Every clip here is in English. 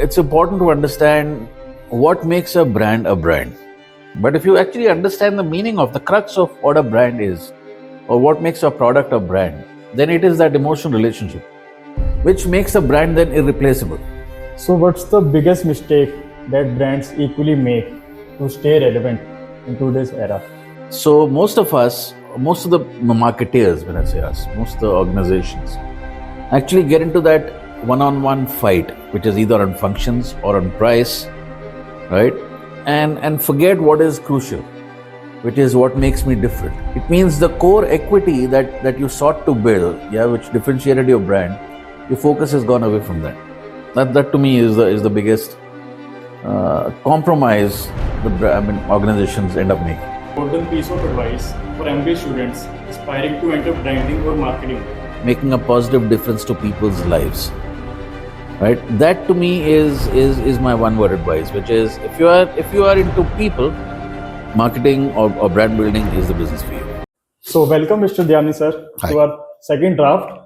it's important to understand what makes a brand a brand. But if you actually understand the meaning of the crux of what a brand is, or what makes a product a brand, then it is that emotional relationship, which makes a brand then irreplaceable. So what's the biggest mistake that brands equally make to stay relevant in today's era? So most of the marketeers, when I say us, most of the organizations actually get into that one-on-one fight, which is either on functions or on price, right? And forget what is crucial, which is what makes me different. It means the core equity that you sought to build, which differentiated your brand, your focus has gone away from that. That to me is the biggest compromise organizations end up making. Golden piece of advice for MBA students aspiring to enter branding or marketing. Making a positive difference to people's lives, right? That to me is my one word advice, which is if you are into people, marketing or brand building is the business for you. So welcome, Mr. Dayani sir, Hi. to our second draft.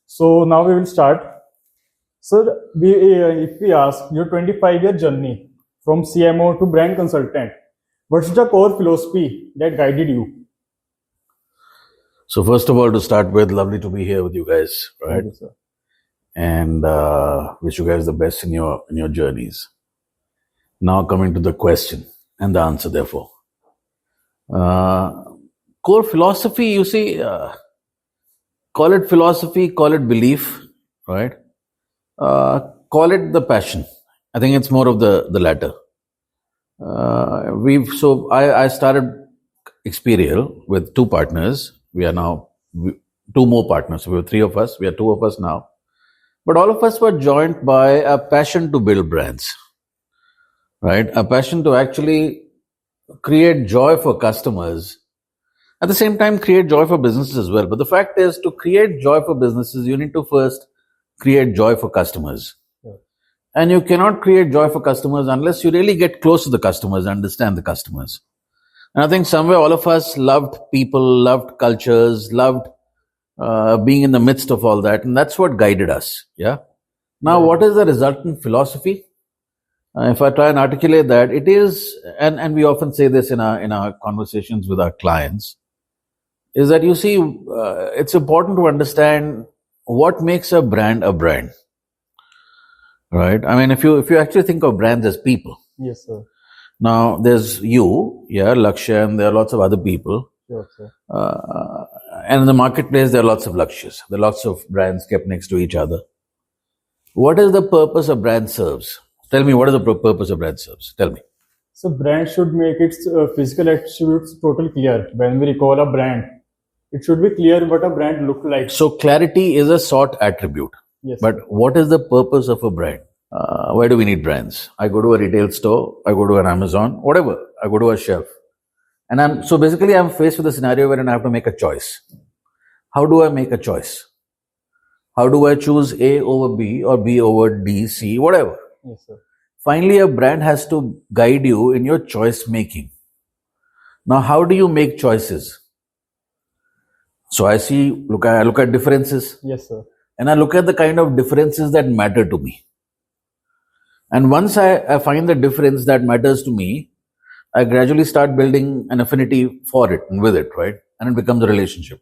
So now we will start. Sir, if we ask your 25-year journey from CMO to brand consultant, what's the core philosophy that guided you? So first of all, to start with, lovely to be here with you guys, right? Thank you, sir. And wish you guys the best in your journeys. Now coming to the question and the answer, therefore. Core philosophy, you see, call it philosophy, call it belief, right? Call it the passion. I think it's more of the latter. I started Experial with two partners. We are now two more partners. So we were three of us. We are two of us now. But all of us were joined by a passion to build brands, right? A passion to actually create joy for customers. At the same time, create joy for businesses as well. But the fact is, to create joy for businesses, you need to first create joy for customers. Yeah. And you cannot create joy for customers unless you really get close to the customers, understand the customers. And I think somewhere all of us loved people, loved cultures, loved being in the midst of all that. And that's what guided us. Yeah. Now, what is the resultant philosophy? If I try and articulate that, it is, and we often say this in our conversations with our clients, is that you see, it's important to understand what makes a brand, right? I mean, if you actually think of brands as people. Yes, sir. Now, there's you, Lakshay, and there are lots of other people. Sure, sir. And in the marketplace, there are lots of Lakshays. There are lots of brands kept next to each other. What is the purpose a brand serves? Tell me, what is the purpose a brand serves? Tell me. So brand should make its physical attributes totally clear. When we recall a brand, it should be clear what a brand looks like. So clarity is a sought attribute. Yes. But what is the purpose of a brand? Why do we need brands? I go to a retail store, I go to an Amazon, whatever. I go to a shelf. And I'm faced with a scenario where I have to make a choice. How do I make a choice? How do I choose A over B or B over D, C, whatever? Yes, sir. Finally, a brand has to guide you in your choice making. Now, how do you make choices? So I look at differences. Yes, sir. And I look at the kind of differences that matter to me. And once I find the difference that matters to me, I gradually start building an affinity for it and with it, right? And it becomes a relationship.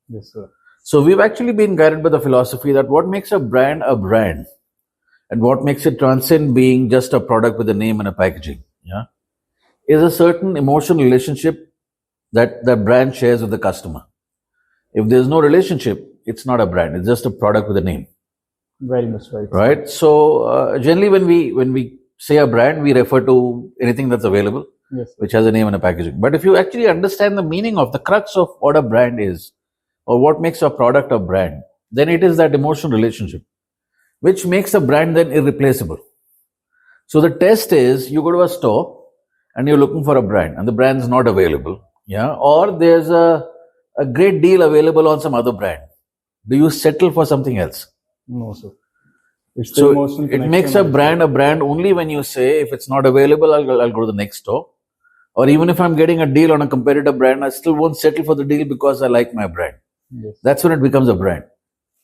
Yes, sir. So we've actually been guided by the philosophy that what makes a brand and what makes it transcend being just a product with a name and a packaging, is a certain emotional relationship that the brand shares with the customer. If there's no relationship, it's not a brand. It's just a product with a name. Very much right. Right. So generally, when we say a brand, we refer to anything that's available, yes, which has a name and a packaging. But if you actually understand the meaning of the crux of what a brand is, or what makes a product a brand, then it is that emotional relationship, which makes a brand then irreplaceable. So the test is, you go to a store and you're looking for a brand, and the brand's not available, or there's a great deal available on some other brand. Do you settle for something else? No, sir. So it makes a brand only when you say, if it's not available, I'll go to the next store. Or even if I'm getting a deal on a competitor brand, I still won't settle for the deal because I like my brand. Yes. That's when it becomes a brand.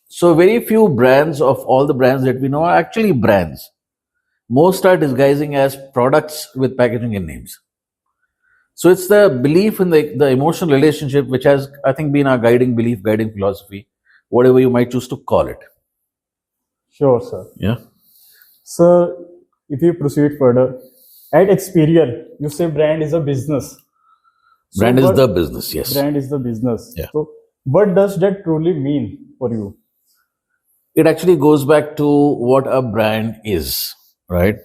So very few brands of all the brands that we know are actually brands. most are disguising as products with packaging and names. So it's the belief in the emotional relationship which has, I think, been our guiding belief, guiding philosophy, whatever you might choose to call it. Sure, sir. Yeah. Sir, if you proceed further, at Experian, you say brand is a business. Brand is the business, yes. Brand is the business. Yeah. So what does that truly mean for you? It actually goes back to what a brand is, right?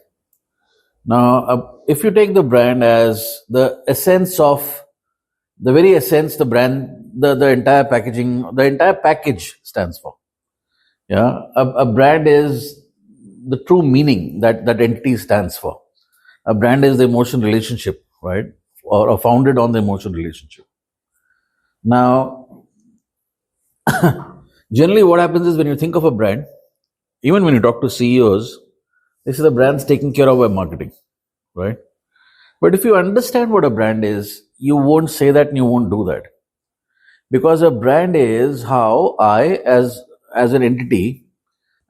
Now, if you take the brand as the essence of, the very essence, the brand, the entire packaging, the entire package stands for. Yeah. A brand is the true meaning that entity stands for. A brand is the emotion relationship, right? Or founded on the emotion relationship. Now, generally what happens is when you think of a brand, even when you talk to CEOs, they say the brand's taken care of by marketing, right? But if you understand what a brand is, you won't say that and you won't do that. Because a brand is how I, as an entity,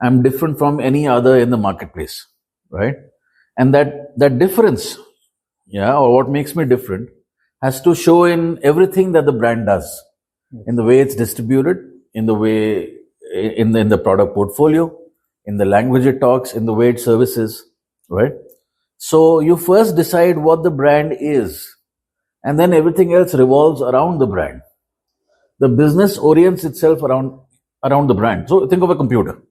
am different from any other in the marketplace, right? And that difference, or what makes me different, has to show in everything that the brand does, in the way it's distributed, in the way, in the product portfolio, in the language it talks, in the way it services, right? So you first decide what the brand is, and then everything else revolves around the brand. The business orients itself around the brand. So think of a computer.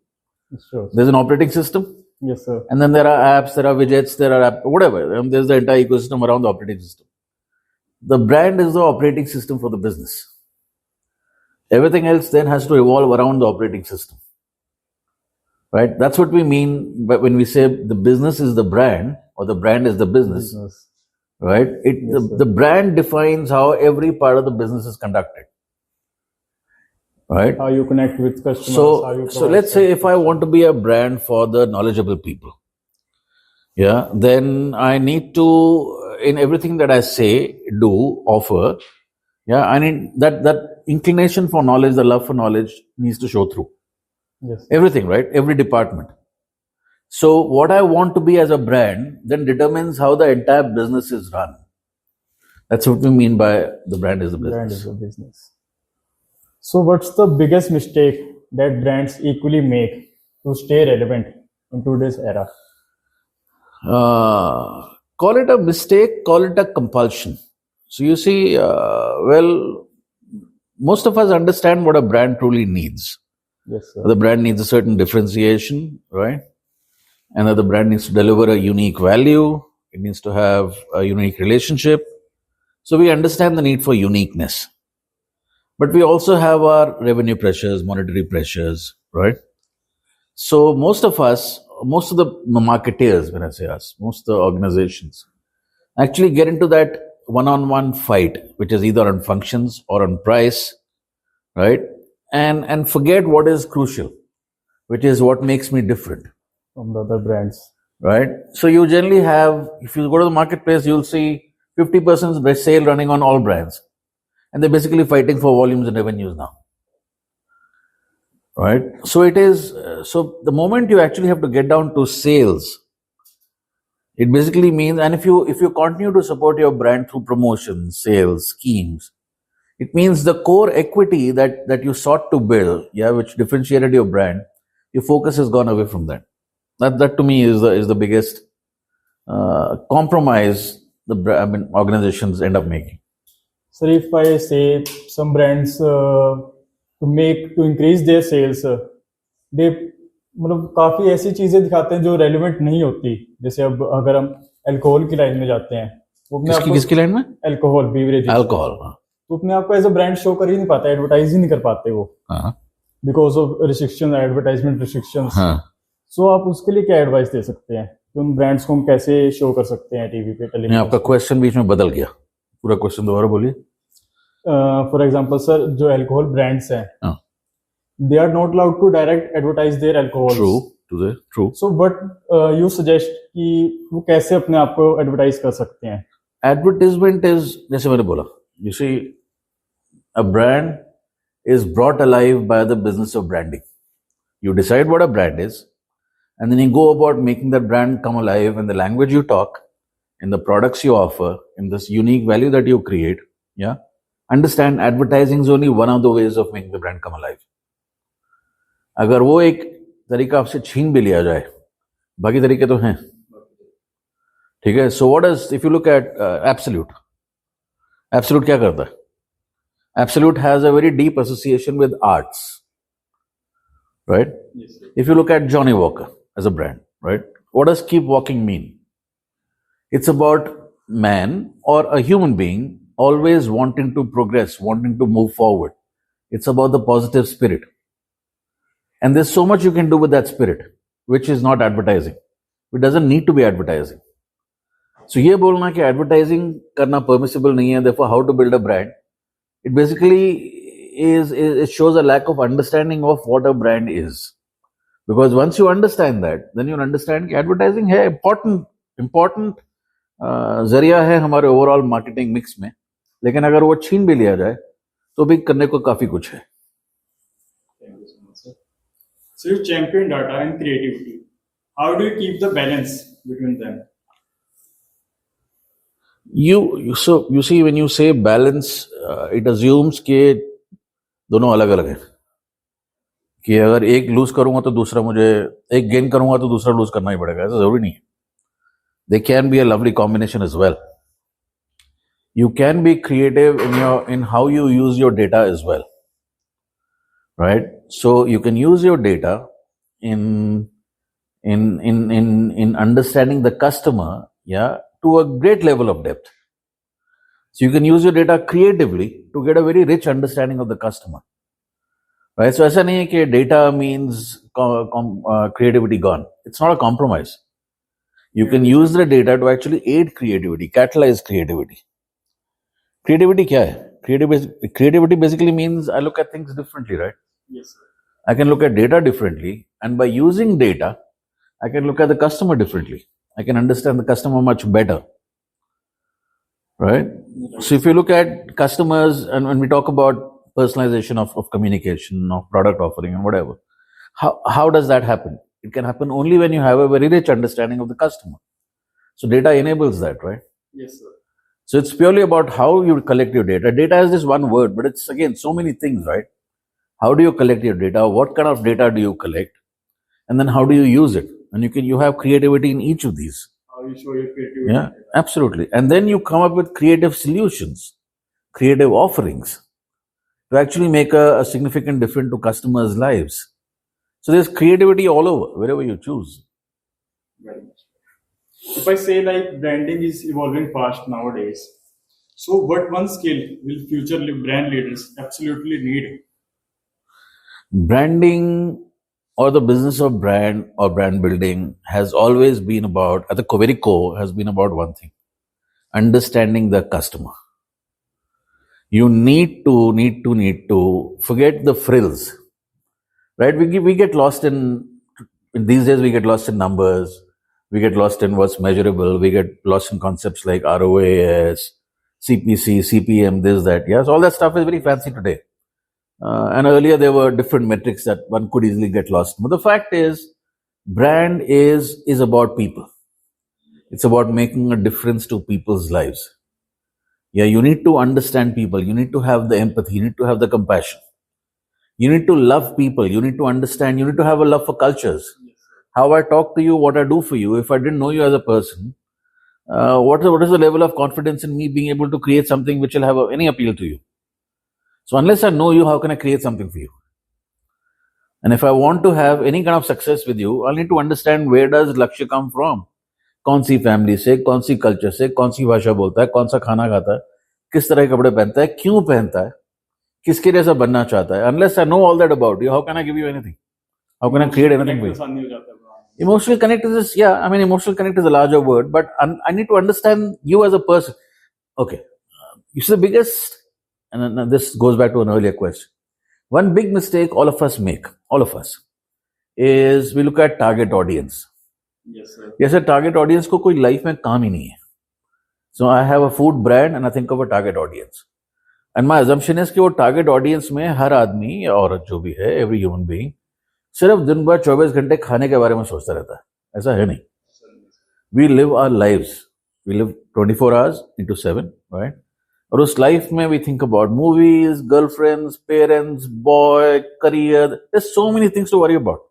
Sure. There's an operating system. Yes, sir. And then there are apps, there are widgets, there are whatever. And there's the entire ecosystem around the operating system. The brand is the operating system for the business. Everything else then has to revolve around the operating system. Right? That's what we mean when we say the business is the brand or the brand is the business. Right? The brand defines how every part of the business is conducted. Right? How you connect with customers. So let's say if I want to be a brand for the knowledgeable people, then I need to, in everything that I say, do, offer, I need that inclination for knowledge, the love for knowledge needs to show through. Yes. Everything, right? Every department. So what I want to be as a brand then determines how the entire business is run. That's what we mean by the brand is the business. Brand is the business. So what's the biggest mistake that brands equally make to stay relevant in today's era? Call it a mistake, call it a compulsion. So you see, most of us understand what a brand truly needs. Yes, sir. The brand needs a certain differentiation, right? And that the brand needs to deliver a unique value. It needs to have a unique relationship. So we understand the need for uniqueness. But we also have our revenue pressures, monetary pressures, right? So most of the marketeers, when I say us, most of the organizations actually get into that one-on-one fight, which is either on functions or on price, right? And forget what is crucial, which is what makes me different from the other brands, right? So you generally have, if you go to the marketplace, you'll see 50% sale running on all brands. And they're basically fighting for volumes and revenues now. Right? So it is, so the moment you actually have to get down to sales, it basically means, and if you continue to support your brand through promotions, sales, schemes, it means the core equity that you sought to build, which differentiated your brand, your focus has gone away from that. That to me is the biggest compromise organizations end up making. So if I say some brands to increase their sales, they मतलब काफी ऐसी चीजें दिखाते हैं जो relevant नहीं होती. जैसे अब अगर हम अल्कोहल की लाइन में जाते हैं, वो अपने किसकी लाइन में? अल्कोहल, बीवरेज, अल्कोहल, तो अपने आप को एज अ ब्रांड शो कर ही नहीं पाता, एडवर्टाइज ही नहीं कर पाते वो, because of restriction, advertisement restriction. So आप उसके लिए क्या एडवाइस दे सकते हैं कि उन ब्रांड्स को हम कैसे शो कर सकते हैं टीवी पे, टेलीविजन? आपका क्वेश्चन बीच में बदल गया, पूरा क्वेश्चन दोबारा बोलिए. फॉर एग्जाम्पल सर, जो अल्कोहल ब्रांड्स हैं, they are not allowed to direct advertise their alcohols. True. So what you suggest कि वो कैसे अपने आप को advertise कर सकते हैं? Advertisement is, जैसे मैंने बोला, you see, a brand is brought alive by the business of branding. You decide what a brand is, And then you go about making that brand come alive in the language you talk, in the products you offer, in this unique value that you create. Yeah. Understand, advertising is only one of the ways of making the brand come alive. अगर वो एक तरीका आपसे छीन भी लिया जाए, बाकी तरीके तो हैं. ठीक है. So what is, if you look at Absolute क्या करता है? Absolute has a very deep association with arts, right? Yes, sir. If you look at Johnny Walker as a brand, right? What does keep walking mean? It's about man or a human being always wanting to progress, wanting to move forward. It's about the positive spirit. And there's so much you can do with that spirit, which is not advertising. It doesn't need to be advertising. So ये बोलना कि advertising करना permissible नहीं है, therefore how to build a brand, it basically it shows a lack of understanding of what a brand is. Because once you understand that, then you'll understand कि advertising है important जरिया है हमारे overall marketing mix में, लेकिन अगर वो छीन भी लिया जाए तो भी करने को काफी कुछ है. Thank you so much, sir. So you champion data and creativity. How do you keep the balance between them? You see, when you say balance, it assumes कि दोनों अलग अलग हैं. कि अगर एक लूज करूंगा तो दूसरा मुझे, एक गेन करूंगा तो दूसरा लूज करना ही पड़ेगा, ऐसा जरूरी नहीं है. They can be a lovely combination as well. You can be creative in how you use your data as well, right? So you can use your data in understanding the customer, yeah, to a great level of depth. So you can use your data creatively to get a very rich understanding of the customer, right? So ऐसा नहीं है कि data means creativity gone. It's not a compromise. You can use the data to actually aid creativity, catalyze creativity. Creativity क्या है? Creativity basically means I look at things differently, right? Yes, sir. I can look at data differently, and by using data, I can look at the customer differently. I can understand the customer much better, right? So if you look at customers, and when we talk about personalization of communication, of product offering and whatever, how does that happen? It can happen only when you have a very rich understanding of the customer. So data enables that, right? Yes, sir. So it's purely about how you collect your data. Data is just one word, but it's again so many things, right? How do you collect your data? What kind of data do you collect? And then how do you use it? And you have creativity in each of these. How you show your creativity. Yeah, absolutely. And then you come up with creative solutions, creative offerings to actually make a significant difference to customers' lives. So there's creativity all over, wherever you choose. Very much. If I say like branding is evolving fast nowadays, so what one skill will future brand leaders absolutely need? Branding or the business of brand or brand building has always been about, at the very core, has been about one thing: understanding the customer. You need to forget the frills, right? We get lost in these days. We get lost in numbers. We get lost in what's measurable. We get lost in concepts like ROAS, CPC, CPM, this, that. Yeah, so all that stuff is very fancy today. And earlier there were different metrics that one could easily get lost. But the fact is, brand is about people. It's about making a difference to people's lives. Yeah, you need to understand people. You need to have the empathy. You need to have the compassion. You need to love people. You need to understand. You need to have a love for cultures. How I talk to you, what I do for you. If I didn't know you as a person, what is the level of confidence in me being able to create something which will have any appeal to you? So unless I know you, how can I create something for you? And if I want to have any kind of success with you, I'll need to understand where does Lakshay come from? कौन सी family से, कौन सी culture से, कौन सी भाषा बोलता है, कौन सा खाना खाता है, किस तरह के कपड़े पहनता है, क्यों पहनता है, किसके जैसा बनना चाहता है. Unless I know all that about you, how can I give you anything? How can I create anything for you? Emotional connect is, emotional connect is a larger word, but I need to understand you as a person. Okay. You see the biggest, and this goes back to an earlier question. One big mistake all of us make, is we look at target audience. Yes, sir. Yes, sir, target audience को कोई life में काम ही नहीं है. So I have a food brand and I think of a target audience. And my assumption is कि वो target audience में हर आदमी या औरत जो भी है, every human being, सिर्फ दिन भर 24 घंटे खाने के बारे में सोचता रहता है, ऐसा है नहीं. We live our lives. We live 24 hours into 7, right? और उस लाइफ में we think about movies, girlfriends, parents, boy, career. There's so many things to worry about.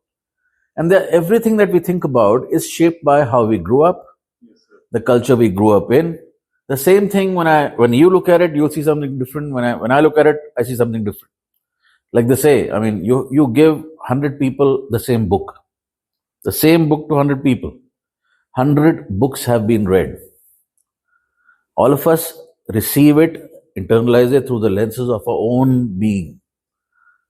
And everything that we think about is shaped by how we grew up, the culture we grew up in. The same thing when you look at it, you'll see something different. When I look at it, I see something different. Like they say, I mean, you give 100 people the same book to 100 people. 100 books have been read. All of us receive it, internalize it through the lenses of our own being.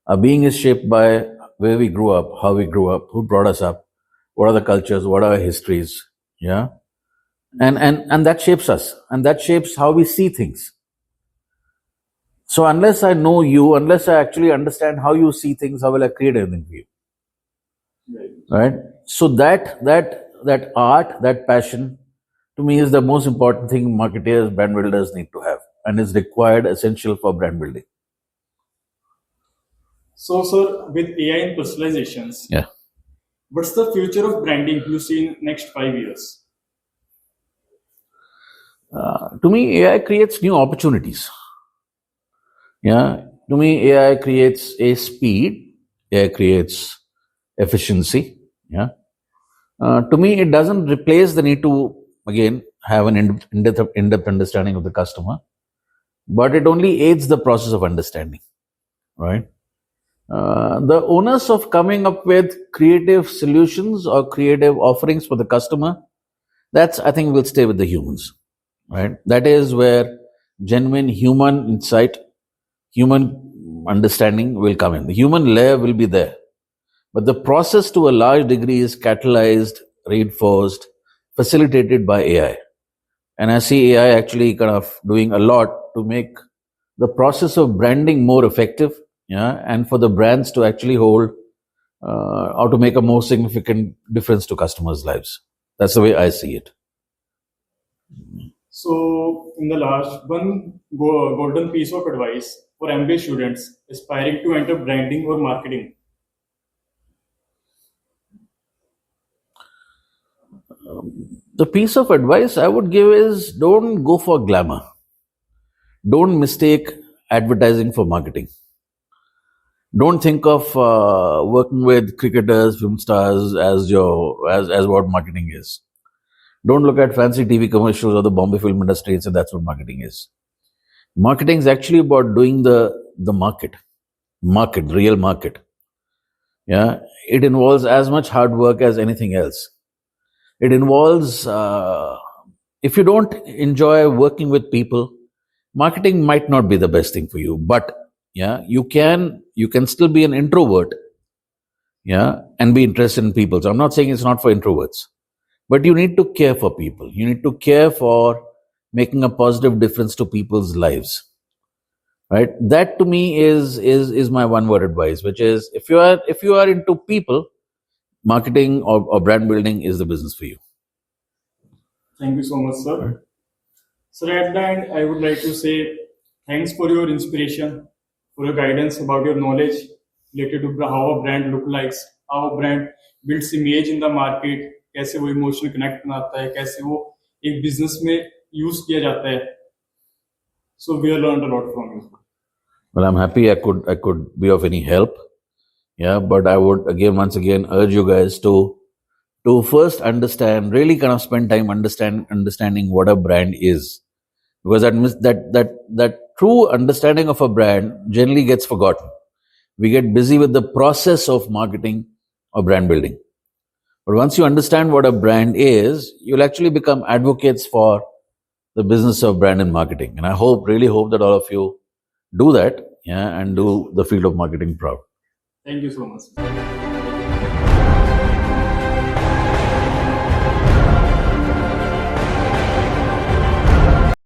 Our being is shaped by where we grew up, how we grew up, who brought us up, what are the cultures, what are our histories, yeah? And that shapes us, and that shapes how we see things. So unless I know you, unless I actually understand how you see things, how will I create anything for you? Right? So that art, that passion, to me is the most important thing marketers, brand builders need to have, and is required, essential for brand building. So, sir, with AI and personalizations, Yeah. what's the future of branding you see in next 5 years? To me, AI creates new opportunities. Yeah. To me, AI creates a speed. AI creates efficiency. Yeah. To me, it doesn't replace the need to, again, have an in-depth understanding of the customer, but it only aids the process of understanding, right? The onus of coming up with creative solutions or creative offerings for the customer, that's, I think, will stay with the humans, right? That is where genuine human insight, human understanding will come in. The human layer will be there. But the process to a large degree is catalyzed, reinforced, facilitated by AI. And I see AI actually kind of doing a lot to make the process of branding more effective, yeah, and for the brands to actually hold or to make a more significant difference to customers' lives. That's the way I see it. So, in the last, one golden piece of advice for MBA students aspiring to enter branding or marketing. The piece of advice I would give is don't go for glamour. Don't mistake advertising for marketing. Don't think of working with cricketers, film stars as what marketing is. Don't look at fancy TV commercials or the Bombay film industry and say that's what marketing is. Marketing is actually about doing the market, real market. Yeah, it involves as much hard work as anything else. It involves, if you don't enjoy working with people, marketing might not be the best thing for you. But yeah, you can still be an introvert, yeah, and be interested in people. So I'm not saying it's not for introverts, but you need to care for people. You need to care for making a positive difference to people's lives, right? That to me is my one word advice, which is if you are into people, marketing or brand building is the business for you. Thank you so much, sir. So at the end, I would like to say thanks for your inspiration, for your guidance about your knowledge related to how a brand looks like, how a brand builds image in the market, कैसे वो emotional connect बनाता है, कैसे वो एक business में use किया जाता है. So we have learned a lot from you. Well, I'm happy I could be of any help. Yeah, but I would once again urge you guys to first understand, really kind of spend time understanding what a brand is, because that true understanding of a brand generally gets forgotten. We get busy with the process of marketing or brand building. But once you understand what a brand is, you'll actually become advocates for the business of brand and marketing. And I really hope that all of you do that, yeah, and do the field of marketing proud. Thank you so much.